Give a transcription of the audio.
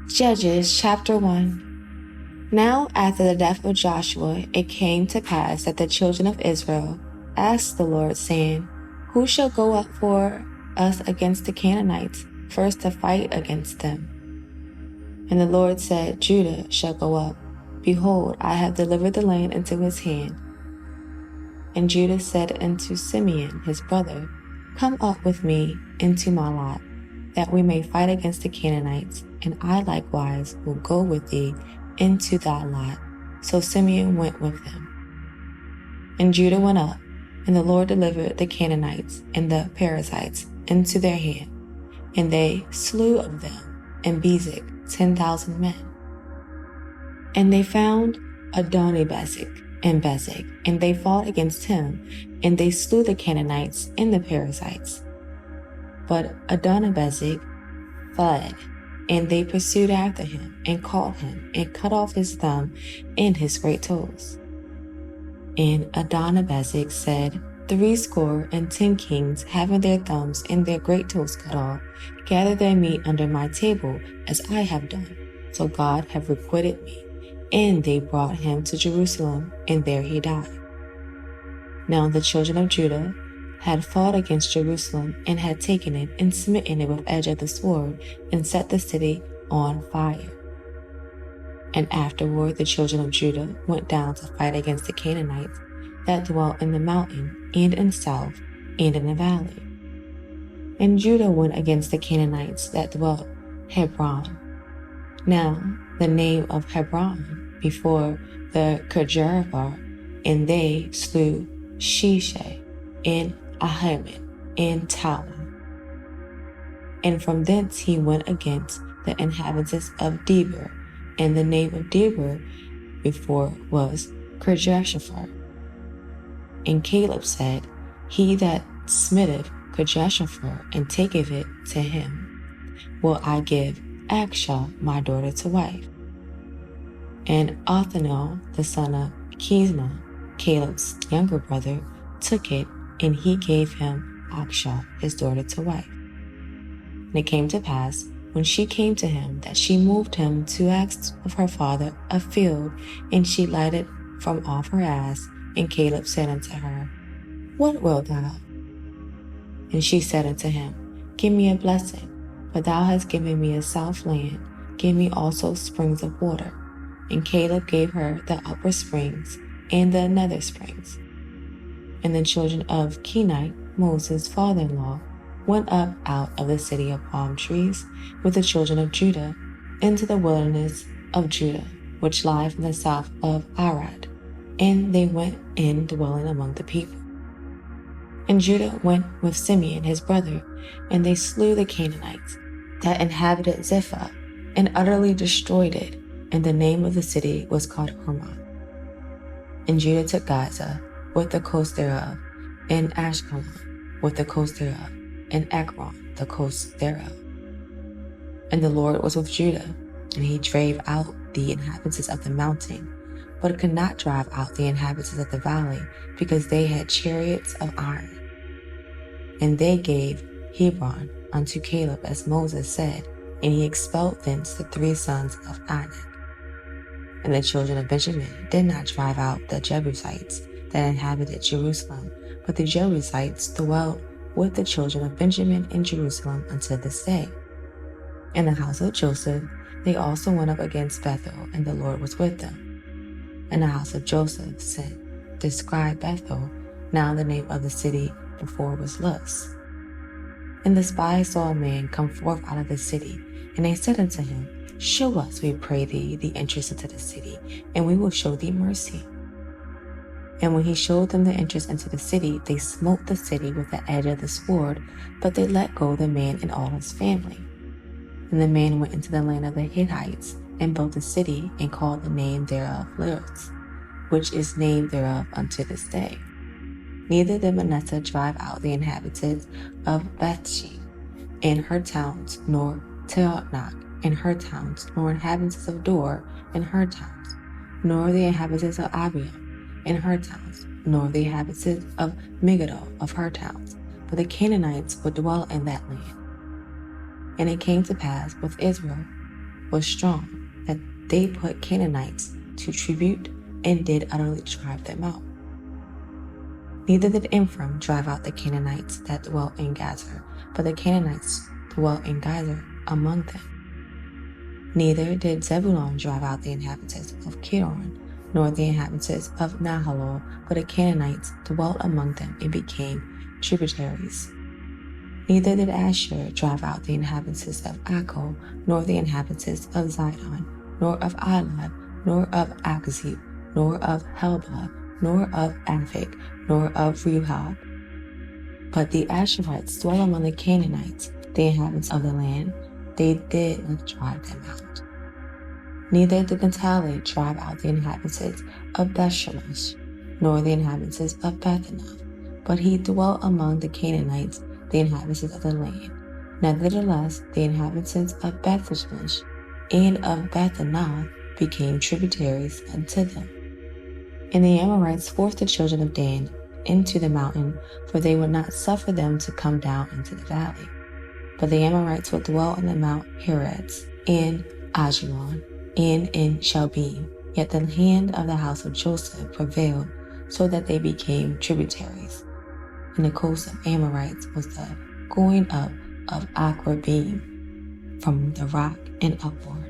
Judges chapter 1. Now after the death of Joshua, it came to pass that the children of Israel asked the Lord, saying, Who shall go up for us against the Canaanites, first to fight against them? And the Lord said, Judah shall go up. Behold, I have delivered the land into his hand. And Judah said unto Simeon his brother, Come up with me into my lot, that we may fight against the Canaanites, and I likewise will go with thee into thy lot. So Simeon went with them. And Judah went up, and the Lord delivered the Canaanites and the Perizzites into their hand, and they slew of them in Bezek 10,000 men. And they found Adonibezek in Bezek, and they fought against him, and they slew the Canaanites and the Perizzites. But Adonibezek fled, and they pursued after him, and caught him, and cut off his thumb and his great toes. And Adonibezek said, 70 kings, having their thumbs and their great toes cut off, gather their meat under my table, as I have done. So God have requited me. And they brought him to Jerusalem, and there he died. Now the children of Judah had fought against Jerusalem, and had taken it, and smitten it with edge of the sword, and set the city on fire. And afterward the children of Judah went down to fight against the Canaanites that dwelt in the mountain, and in south, and in the valley. And Judah went against the Canaanites that dwelt Hebron. Now the name of Hebron before the KJV, and they slew Sheshai, and Ahiman, and Talmon. And from thence he went against the inhabitants of Debir, and the name of Debir before was Kirjashaphat. And Caleb said, He that smitteth Kirjashaphat, and taketh it to him, will I give Akshah my daughter to wife. And Othniel the son of Kesma, Caleb's younger brother, took it, and he gave him Akshah his daughter to wife. And it came to pass, when she came to him, that she moved him to ask of her father a field, and she lighted from off her ass. And Caleb said unto her, What wilt thou? And she said unto him, Give me a blessing, for thou hast given me a south land, give me also springs of water. And Caleb gave her the upper springs and the nether springs. And the children of Kenite, Moses' father-in-law, went up out of the city of palm trees with the children of Judah into the wilderness of Judah, which lieth in the south of Arad. And they went in dwelling among the people. And Judah went with Simeon his brother, and they slew the Canaanites that inhabited Zipha, and utterly destroyed it. And the name of the city was called Hormah. And Judah took Gaza with the coast thereof, and Ashkelon with the coast thereof, and Ekron the coast thereof. And the Lord was with Judah, and he drave out the inhabitants of the mountain, but could not drive out the inhabitants of the valley, because they had chariots of iron. And they gave Hebron unto Caleb, as Moses said, and he expelled thence the 3 sons of Anak. And the children of Benjamin did not drive out the Jebusites that inhabited Jerusalem, but the Jebusites dwelt with the children of Benjamin in Jerusalem unto this day. In the house of Joseph they also went up against Bethel, and the Lord was with them. And the house of Joseph sent to scribe Bethel, now the name of the city before was Luz. And the spies saw a man come forth out of the city, and they said unto him, Show us, we pray thee, the entrance into the city, and we will show thee mercy. And when he showed them the entrance into the city, they smote the city with the edge of the sword, but they let go the man and all his family. And the man went into the land of the Hittites, and built a city, and called the name thereof Luz, which is named thereof unto this day. Neither did Manasseh drive out the inhabitants of Bethshe and her towns, nor Teotnach and her towns, nor inhabitants of Dor and her towns, nor the inhabitants of Abiam and her towns, nor the inhabitants of Megiddo of her towns, for the Canaanites would dwell in that land. And it came to pass with Israel, was strong, that they put Canaanites to tribute and did utterly drive them out. Neither did Ephraim drive out the Canaanites that dwelt in Gazer, but the Canaanites dwelt in Gazer among them. Neither did Zebulun drive out the inhabitants of Kidron, nor the inhabitants of Nahalol, but the Canaanites dwelt among them and became tributaries. Neither did Asher drive out the inhabitants of Akko, nor the inhabitants of Zidon, nor of Elad, nor of Akzib, nor of Helba, nor of Aphik, nor of Rehob. But the Asherites dwell among the Canaanites, the inhabitants of the land. They did not drive them out. Neither did Naphtali drive out the inhabitants of Bethshemesh, nor the inhabitants of Bethanath, but he dwelt among the Canaanites, the inhabitants of the land. Nevertheless, the inhabitants of Bethshemesh and of Bethanath became tributaries unto them. And the Amorites forced the children of Dan into the mountain, for they would not suffer them to come down into the valley. But the Amorites will dwell in the Mount Heretz, in Ajalon, and in Shalbim. Yet the hand of the house of Joseph prevailed, so that they became tributaries. And the coast of Amorites was the going up of Akrabim, from the rock and upward.